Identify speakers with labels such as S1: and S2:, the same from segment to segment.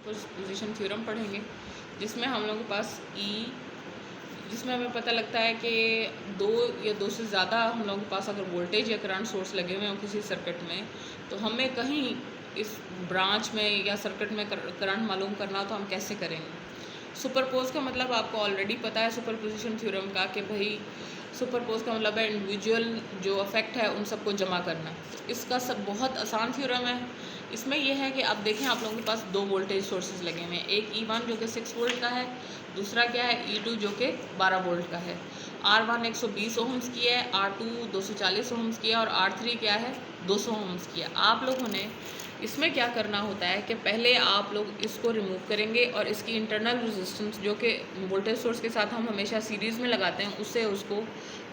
S1: Superposition theorem पढ़ेंगे, जिसमें हम लोगों के पास जिसमें हमें पता लगता है कि दो या दो से ज़्यादा हम लोगों के पास अगर वोल्टेज या करंट सोर्स लगे हुए हैं किसी सर्किट में, तो हमें कहीं इस ब्रांच में या सर्किट में करंट मालूम करना हो तो हम कैसे करेंगे। सुपरपोज का मतलब आपको ऑलरेडी पता है सुपरपोजिशन थ्योरम का, कि भाई सुपरपोज का मतलब है इंडिविजुअल जो इफेक्ट है उन सबको जमा करना। तो इसका सब बहुत आसान थ्योरम है। इसमें यह है कि आप देखें, आप लोगों के पास दो वोल्टेज सोर्सेज लगे हुए हैं, एक E1 जो कि 6 वोल्ट का है, दूसरा क्या है E2 जो कि 12 वोल्ट का है। R1 120 ओम्स की है, R2 240 ओम्स की है और R3 क्या है 200 ओम्स की है। आप लोगों ने इसमें क्या करना होता है कि पहले आप लोग इसको रिमूव करेंगे और इसकी इंटरनल रेजिस्टेंस जो कि वोल्टेज सोर्स के साथ हम हमेशा सीरीज़ में लगाते हैं, उससे उसको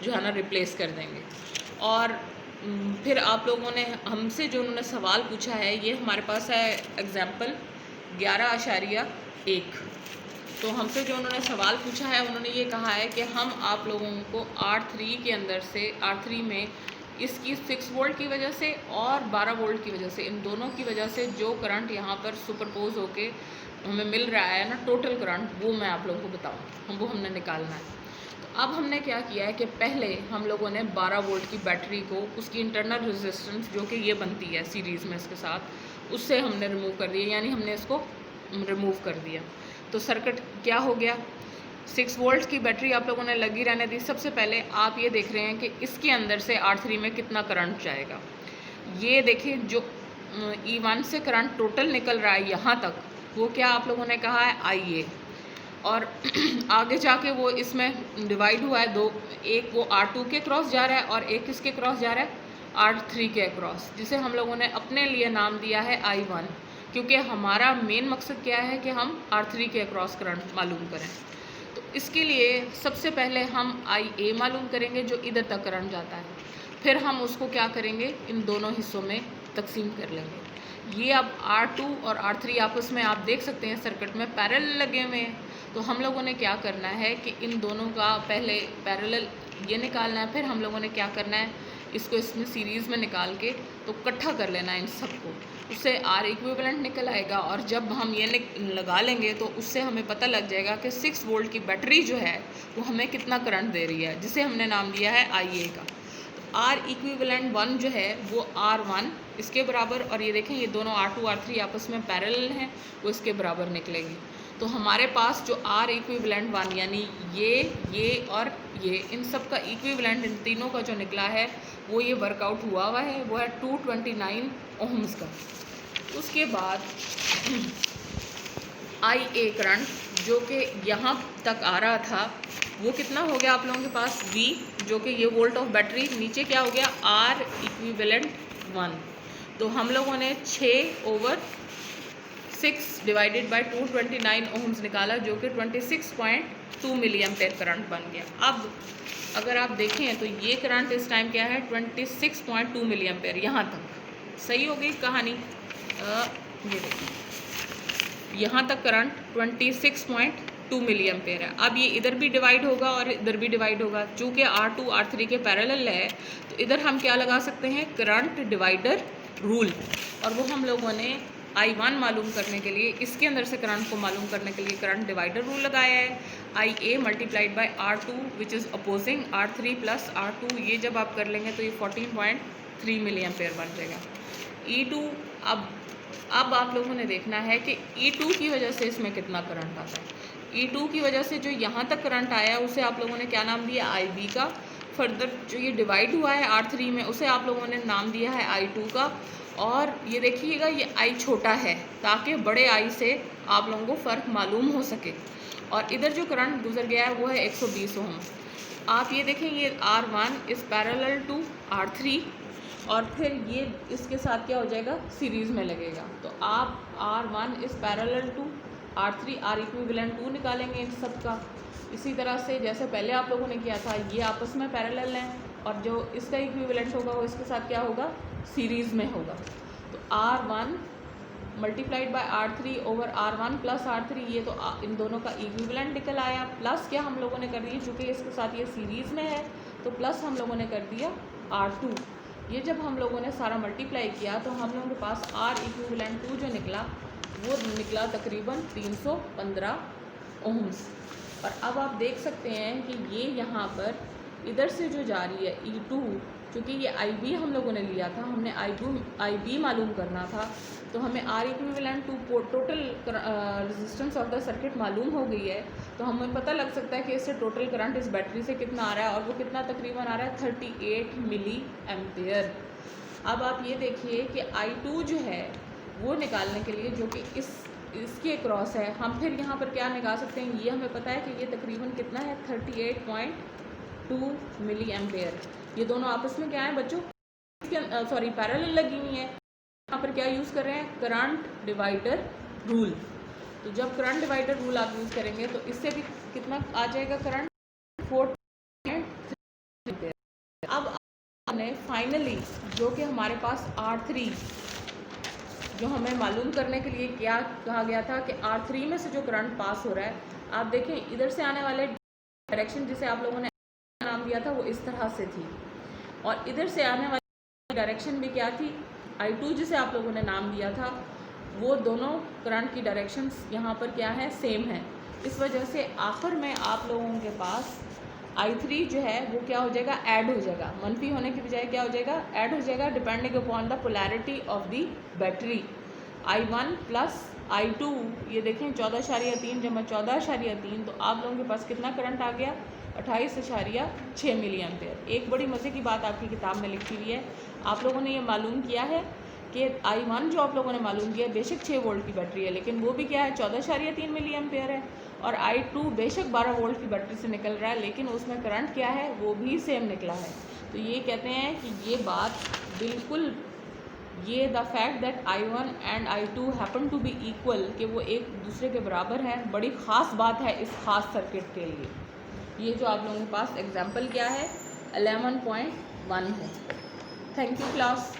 S1: जो है ना रिप्लेस कर देंगे। और फिर आप लोगों ने हमसे जो उन्होंने सवाल पूछा है, ये हमारे पास है एग्जाम्पल 11.1। तो हमसे जो उन्होंने सवाल पूछा है, उन्होंने ये कहा है कि हम आप लोगों को R3 के अंदर से R3 में इसकी 6 वोल्ट की वजह से और 12 वोल्ट की वजह से, इन दोनों की वजह से जो करंट यहाँ पर सुपरपोज होके हमें मिल रहा है ना, टोटल करंट, वो मैं आप लोगों को बताऊँ, वो हमने निकालना है। तो अब हमने क्या किया है कि पहले हम लोगों ने 12 वोल्ट की बैटरी को, उसकी इंटरनल रेजिस्टेंस जो कि ये बनती है सीरीज़ में इसके साथ, उससे हमने रिमूव कर दिया, यानी हमने इसको रिमूव कर दिया। तो सर्किट क्या हो गया, 6 वोल्ट की बैटरी आप लोगों ने लगी रहने दी। सबसे पहले आप ये देख रहे हैं कि इसके अंदर से R3 में कितना करंट जाएगा। ये देखिए, जो E1 से करंट टोटल निकल रहा है यहाँ तक, वो क्या आप लोगों ने कहा है IA, और आगे जाके वो इसमें डिवाइड हुआ है दो, एक वो R2 के क्रॉस जा रहा है और एक किसके क्रॉस जा रहा है R3 के क्रॉस, जिसे हम लोगों ने अपने लिए नाम दिया है I1, क्योंकि हमारा मेन मकसद क्या है कि हम R3 के क्रॉस करंट मालूम करें। तो इसके लिए सबसे पहले हम IA मालूम करेंगे जो इधर तक करंट जाता है, फिर हम उसको क्या करेंगे, इन दोनों हिस्सों में तकसीम कर लेंगे। ये अब R2 और R3 आपस में आप देख सकते हैं सर्किट में पैरेलल लगे हुए हैं। तो हम लोगों ने क्या करना है कि इन दोनों का पहले पैरेलल ये निकालना है, फिर हम लोगों ने क्या करना है, इसको इसमें सीरीज़ में निकाल के तो इकट्ठा कर लेना है इन सबको, उससे R इक्विवेलेंट निकल आएगा। और जब हम ये लगा लेंगे तो उससे हमें पता लग जाएगा कि 6 वोल्ट की बैटरी जो है वो हमें कितना करंट दे रही है, जिसे हमने नाम दिया है IA का। तो R इक्विवेलेंट 1 जो है वो R1 इसके बराबर, और ये देखें ये दोनों R2 R3 आपस में पैरेलल हैं, वो इसके बराबर निकलेंगे। तो हमारे पास जो R इक्विवेलेंट 1 यानी ये और ये, इन सब का इक्विवेलेंट, इन तीनों का जो निकला है वो ये वर्कआउट हुआ है, वो है 229 ओम्स का। उसके बाद IA करंट जो कि यहाँ तक आ रहा था वो कितना हो गया आप लोगों के पास, V जो कि ये वोल्ट ऑफ बैटरी, नीचे क्या हो गया R इक्विवेलेंट 1। तो हम लोगों ने 6/6 डिवाइडेड बाय 229 ओम्स निकाला, जो कि 26.2 मिली एम्पेयर करंट बन गया। अब अगर आप देखें तो ये करंट इस टाइम क्या है 26.2 मिली एम्पेयर, यहाँ तक सही हो गई कहानी। ये देखिए यहाँ तक करंट 26.2 मिली एम्पेयर है। अब ये इधर भी डिवाइड होगा और इधर भी डिवाइड होगा, चूँकि R2 R3 के पैरेलल है तो इधर हम क्या लगा सकते हैं, करंट डिवाइडर रूल। और वो हम लोगों ने I1 मालूम करने के लिए, इसके अंदर से करंट को मालूम करने के लिए करंट डिवाइडर रूल लगाया है, IA multiplied by R2 which is opposing R3 plus R2। ये जब आप कर लेंगे तो ये 14.3 मिली एम्पेयर बन जाएगा। E2, अब आप लोगों ने देखना है कि E2 की वजह से इसमें कितना करंट आता है। E2 की वजह से जो यहाँ तक करंट आया उसे आप लोगों ने क्या नाम दिया, IB का। फर्दर जो ये डिवाइड हुआ है R3 में, उसे आप लोगों ने नाम दिया है I2 का। और ये देखिएगा ये I छोटा है ताकि बड़े I से आप लोगों को फ़र्क मालूम हो सके। और इधर जो करंट गुजर गया है वो है 120 ओम। आप ये देखें ये R1 is parallel to R3, और फिर ये इसके साथ क्या हो जाएगा, सीरीज़ में लगेगा। तो आप R1 is parallel to R3, R equivalent 2 निकालेंगे इन सब का। इसी तरह से जैसे पहले आप लोगों ने किया था, ये आपस में पैरेलल हैं और जो इसका इक्विवेलेंट होगा वो इसके साथ क्या होगा, सीरीज़ में होगा। तो R1 multiplied by R3 over R1 plus R3, ये तो इन दोनों का इक्विवेलेंट निकल आया। प्लस क्या हम लोगों ने कर दिया, चूँकि इसके साथ ये सीरीज़ में है तो प्लस हम लोगों ने कर दिया R2। ये जब हम लोगों ने सारा मल्टीप्लाई किया तो हम लोगों के पास R इक्विवेलेंट 2 जो निकला वो निकला तकरीबन 315 ओम्स। और अब आप देख सकते हैं कि ये यहाँ पर इधर से जो जा रही है E2, चूँकि ये IB हम लोगों ने लिया था, हमने IB मालूम करना था, तो हमें R equivalent to total resistance of the circuit मालूम हो गई है, तो हमें पता लग सकता है कि इससे टोटल करंट इस बैटरी से कितना आ रहा है, और वो कितना तकरीबन आ रहा है 38 मिली एम्पेयर। अब आप ये देखिए कि I2 जो है वो निकालने के लिए, जो कि इसके क्रॉस है, हम फिर यहाँ पर क्या निकाल सकते हैं, ये हमें पता है कि ये तकरीबन कितना है 38.2 मिली एम्पेयर। ये दोनों आपस में क्या है बच्चों, सॉरी पैरेलल लगी हुई है। यहाँ पर क्या यूज़ कर रहे हैं, करंट डिवाइडर रूल। तो जब करंट डिवाइडर रूल आप यूज़ करेंगे तो इससे भी कितना आ जाएगा करंट 4.3 एम्पेयर। अब हमने फाइनली जो कि हमारे पास R3 जो हमें मालूम करने के लिए क्या कहा गया था कि R3 में से जो करंट पास हो रहा है, आप देखें इधर से आने वाले डायरेक्शन जिसे आप लोगों ने नाम दिया था वो इस तरह से थी, और इधर से आने वाली डायरेक्शन भी क्या थी, I2 जिसे आप लोगों ने नाम दिया था, वो दोनों करंट की डायरेक्शंस यहाँ पर क्या है, सेम है। इस वजह से आखिर में आप लोगों के पास I3 जो है वो क्या हो जाएगा, ऐड हो जाएगा, मनफी होने की बजाय क्या हो जाएगा, ऐड हो जाएगा, depending upon the polarity of the battery. I1 plus I2 ये देखें 14.3 जमा 14.3, तो आप लोगों के पास कितना करंट आ गया, 28.6 मिली एम्पेयर। एक बड़ी मज़े की बात आपकी किताब में लिखी हुई है, आप लोगों ने ये मालूम किया है कि I1 जो आप लोगों ने मालूम किया बेशक 6 वोल्ट की बैटरी है, लेकिन वो भी क्या है 14.3 मिली एम्पेयर है, और I2 बेशक 12 वोल्ट की बैटरी से निकल रहा है, लेकिन उसमें करंट क्या है, वो भी सेम निकला है। तो ये कहते हैं कि ये बात बिल्कुल, ये the fact that I1 and I2 happen to be equal, कि वो एक दूसरे के बराबर है, बड़ी ख़ास बात है इस ख़ास सर्किट के लिए। ये जो आप लोगों के पास एग्जाम्पल क्या है 11.1 है। Thank you class.